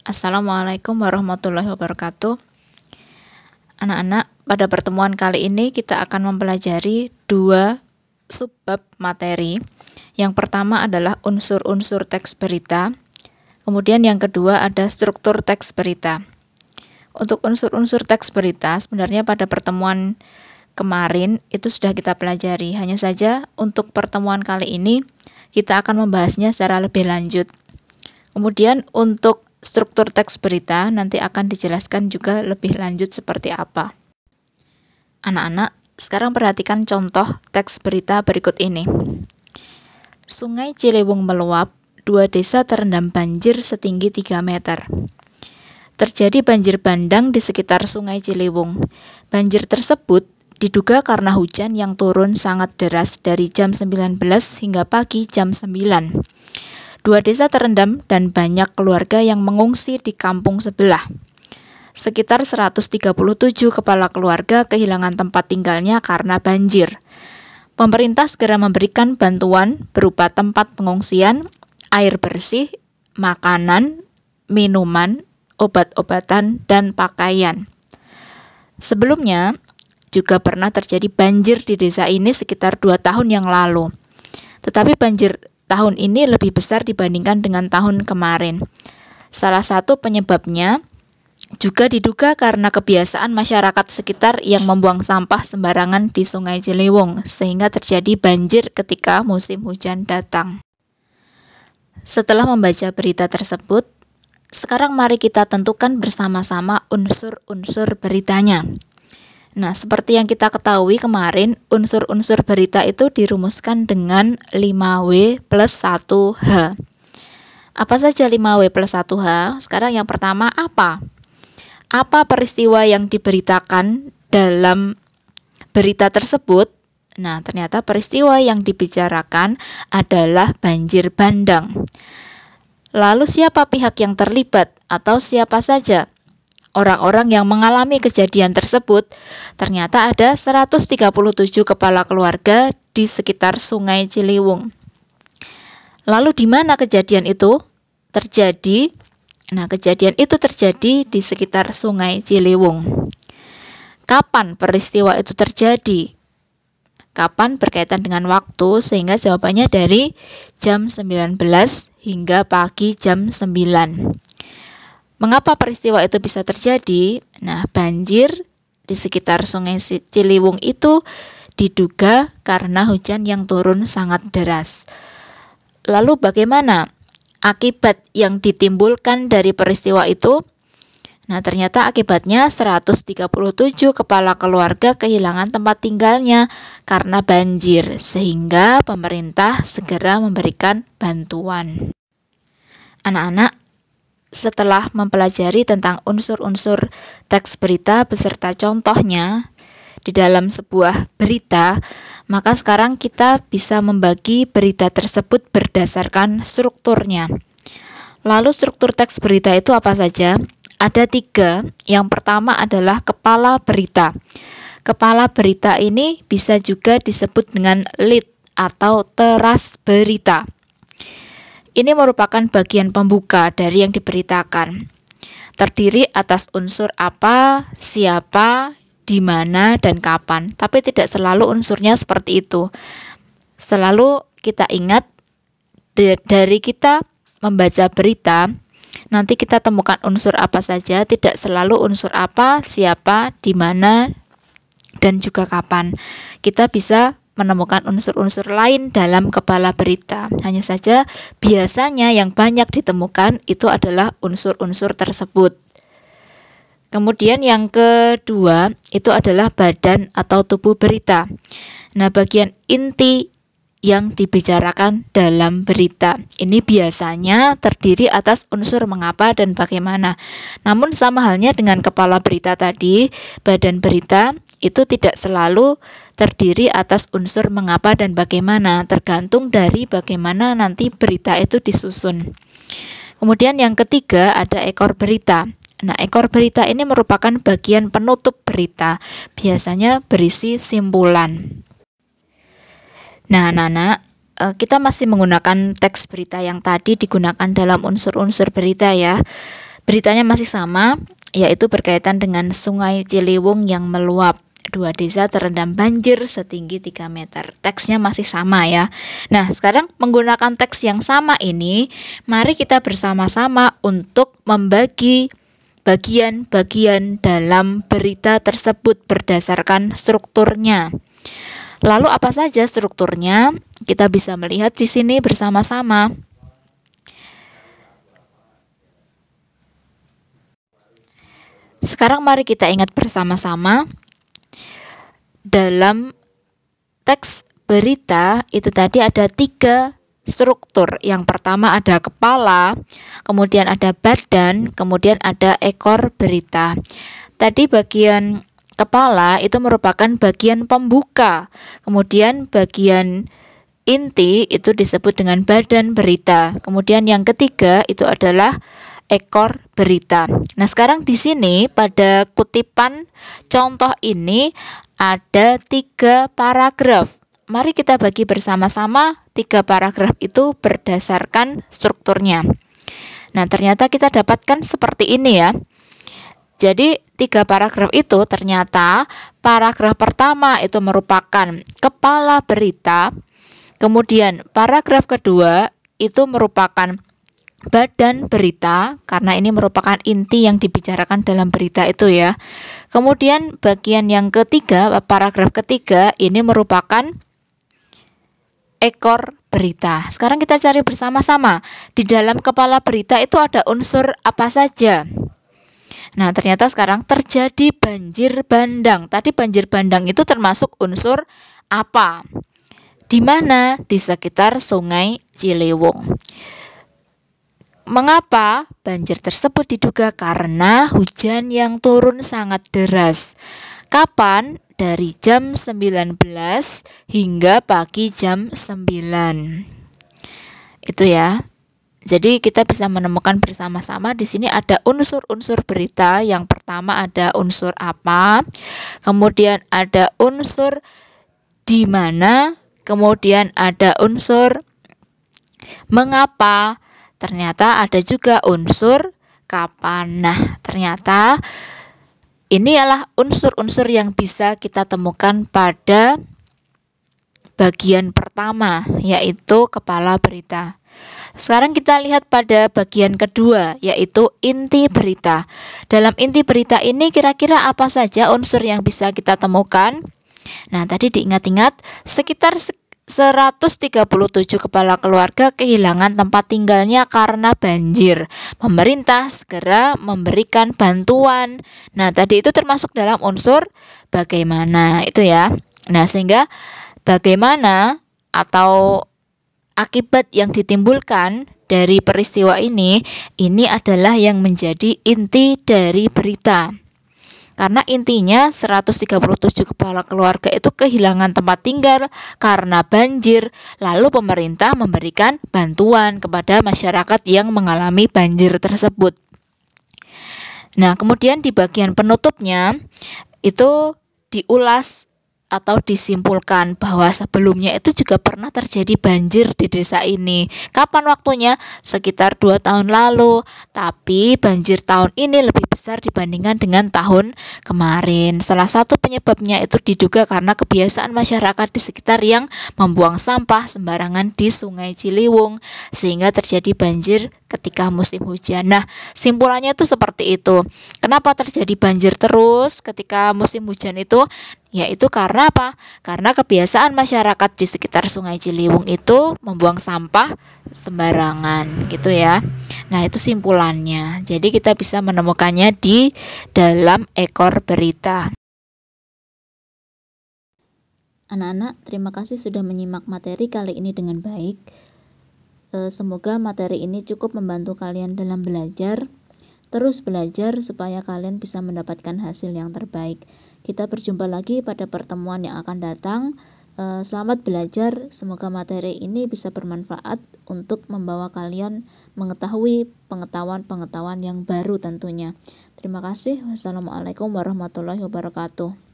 Assalamualaikum warahmatullahi wabarakatuh. Anak-anak, pada pertemuan kali ini kita akan mempelajari dua subbab materi. Yang pertama adalah unsur-unsur teks berita, kemudian yang kedua ada struktur teks berita. Untuk unsur-unsur teks berita, sebenarnya pada pertemuan kemarin itu sudah kita pelajari. Hanya saja untuk pertemuan kali ini kita akan membahasnya secara lebih lanjut. Kemudian untuk struktur teks berita nanti akan dijelaskan juga lebih lanjut seperti apa. Anak-anak, sekarang perhatikan contoh teks berita berikut ini. Sungai Ciliwung meluap, 2 desa terendam banjir setinggi 3 meter. Terjadi banjir bandang di sekitar Sungai Ciliwung. Banjir tersebut diduga karena hujan yang turun sangat deras dari jam 19 hingga pagi jam 9. 2 desa terendam dan banyak keluarga yang mengungsi di kampung sebelah. Sekitar 137 kepala keluarga kehilangan tempat tinggalnya karena banjir. Pemerintah segera memberikan bantuan berupa tempat pengungsian, air bersih, makanan, minuman, obat-obatan, dan pakaian. Sebelumnya, juga pernah terjadi banjir di desa ini sekitar 2 tahun yang lalu. Tetapi banjir tahun ini lebih besar dibandingkan dengan tahun kemarin. Salah satu penyebabnya juga diduga karena kebiasaan masyarakat sekitar yang membuang sampah sembarangan di Sungai Ciliwung, sehingga terjadi banjir ketika musim hujan datang. Setelah membaca berita tersebut, sekarang mari kita tentukan bersama-sama unsur-unsur beritanya. Nah, seperti yang kita ketahui kemarin, unsur-unsur berita itu dirumuskan dengan 5W plus 1H. Apa saja 5W plus 1H? Sekarang yang pertama apa? Apa peristiwa yang diberitakan dalam berita tersebut? Nah, ternyata peristiwa yang dibicarakan adalah banjir bandang. Lalu siapa pihak yang terlibat atau siapa saja orang-orang yang mengalami kejadian tersebut? Ternyata ada 137 kepala keluarga di sekitar Sungai Ciliwung. Lalu di mana kejadian itu terjadi? Nah, kejadian itu terjadi di sekitar Sungai Ciliwung. Kapan peristiwa itu terjadi? Kapan berkaitan dengan waktu, sehingga jawabannya dari jam 19 hingga pagi jam 9. Mengapa peristiwa itu bisa terjadi? Nah, banjir di sekitar Sungai Ciliwung itu diduga karena hujan yang turun sangat deras. Lalu bagaimana akibat yang ditimbulkan dari peristiwa itu? Nah, ternyata akibatnya 137 kepala keluarga kehilangan tempat tinggalnya karena banjir, sehingga pemerintah segera memberikan bantuan. Anak-anak, setelah mempelajari tentang unsur-unsur teks berita beserta contohnya di dalam sebuah berita, maka sekarang kita bisa membagi berita tersebut berdasarkan strukturnya. Lalu struktur teks berita itu apa saja? Ada 3. Yang pertama adalah kepala berita. Kepala berita ini bisa juga disebut dengan lead atau teras berita. Ini merupakan bagian pembuka dari yang diberitakan. Terdiri atas unsur apa, siapa, di mana, dan kapan. Tapi tidak selalu unsurnya seperti itu. Selalu kita ingat, dari kita membaca berita, nanti kita temukan unsur apa saja, tidak selalu unsur apa, siapa, di mana, dan juga kapan. Kita bisa menemukan unsur-unsur lain dalam kepala berita. Hanya saja biasanya yang banyak ditemukan itu adalah unsur-unsur tersebut. Kemudian yang kedua itu adalah badan atau tubuh berita. Nah, bagian inti yang dibicarakan dalam berita ini biasanya terdiri atas unsur mengapa dan bagaimana. Namun sama halnya dengan kepala berita tadi, badan berita itu tidak selalu terdiri atas unsur mengapa dan bagaimana, tergantung dari bagaimana nanti berita itu disusun. Kemudian yang ketiga ada ekor berita. Nah, ekor berita ini merupakan bagian penutup berita, biasanya berisi simpulan. Nah, anak-anak, kita masih menggunakan teks berita yang tadi digunakan dalam unsur-unsur berita ya. Beritanya masih sama, yaitu berkaitan dengan Sungai Ciliwung yang meluap. Dua desa terendam banjir setinggi 3 meter. Teksnya masih sama ya. Nah, sekarang menggunakan teks yang sama ini, mari kita bersama-sama untuk membagi bagian-bagian dalam berita tersebut berdasarkan strukturnya. Lalu apa saja strukturnya? Kita bisa melihat di sini bersama-sama. Sekarang mari kita ingat bersama-sama. Dalam teks berita itu tadi ada 3 struktur. Yang pertama ada kepala, kemudian ada badan, kemudian ada ekor berita. Tadi bagian kepala itu merupakan bagian pembuka, kemudian bagian inti itu disebut dengan badan berita. Kemudian yang ketiga itu adalah ekor berita. Nah, sekarang di sini pada kutipan contoh ini ada 3 paragraf. Mari kita bagi bersama-sama 3 paragraf itu berdasarkan strukturnya. Nah, ternyata kita dapatkan seperti ini ya. Jadi 3 paragraf itu ternyata paragraf pertama itu merupakan kepala berita. Kemudian paragraf kedua itu merupakan badan berita, karena ini merupakan inti yang dibicarakan dalam berita itu ya. Kemudian bagian yang ketiga, paragraf ketiga, ini merupakan ekor berita. Sekarang kita cari bersama-sama, di dalam kepala berita itu ada unsur apa saja. Nah, ternyata sekarang terjadi banjir bandang. Tadi banjir bandang itu termasuk unsur apa? Di mana? Di sekitar Sungai Ciliwung. Mengapa banjir tersebut diduga? Karena hujan yang turun sangat deras. Kapan? Dari jam 19 hingga pagi jam 9. Itu ya. Jadi kita bisa menemukan bersama-sama di sini ada unsur-unsur berita. Yang pertama ada unsur apa, kemudian ada unsur di mana, kemudian ada unsur mengapa, ternyata ada juga unsur kapan. Nah, ternyata ini adalah unsur-unsur yang bisa kita temukan pada bagian pertama, yaitu kepala berita. Sekarang kita lihat pada bagian kedua, yaitu inti berita. Dalam inti berita ini kira-kira apa saja unsur yang bisa kita temukan? Nah, tadi diingat-ingat, sekitar 137 kepala keluarga kehilangan tempat tinggalnya karena banjir. Pemerintah segera memberikan bantuan. Nah, tadi itu termasuk dalam unsur bagaimana itu ya. Nah, sehingga bagaimana atau akibat yang ditimbulkan dari peristiwa ini adalah yang menjadi inti dari berita. Karena intinya 137 kepala keluarga itu kehilangan tempat tinggal karena banjir. Lalu pemerintah memberikan bantuan kepada masyarakat yang mengalami banjir tersebut. Nah, kemudian di bagian penutupnya itu diulas atau disimpulkan bahwa sebelumnya itu juga pernah terjadi banjir di desa ini. Kapan waktunya? Sekitar 2 tahun lalu. Tapi banjir tahun ini lebih besar dibandingkan dengan tahun kemarin. Salah satu penyebabnya itu diduga karena kebiasaan masyarakat di sekitar yang membuang sampah sembarangan di Sungai Ciliwung, sehingga terjadi banjir ketika musim hujan. Nah, simpulannya itu seperti itu. Kenapa terjadi banjir terus ketika musim hujan itu? Yaitu karena apa? Karena kebiasaan masyarakat di sekitar Sungai Ciliwung itu membuang sampah sembarangan gitu ya. Nah, itu simpulannya. Jadi kita bisa menemukannya di dalam ekor berita. Anak-anak, terima kasih sudah menyimak materi kali ini dengan baik. Semoga materi ini cukup membantu kalian dalam belajar. Terus belajar supaya kalian bisa mendapatkan hasil yang terbaik. Kita berjumpa lagi pada pertemuan yang akan datang. Selamat belajar. Semoga materi ini bisa bermanfaat untuk membawa kalian mengetahui pengetahuan-pengetahuan yang baru tentunya. Terima kasih. Wassalamualaikum warahmatullahi wabarakatuh.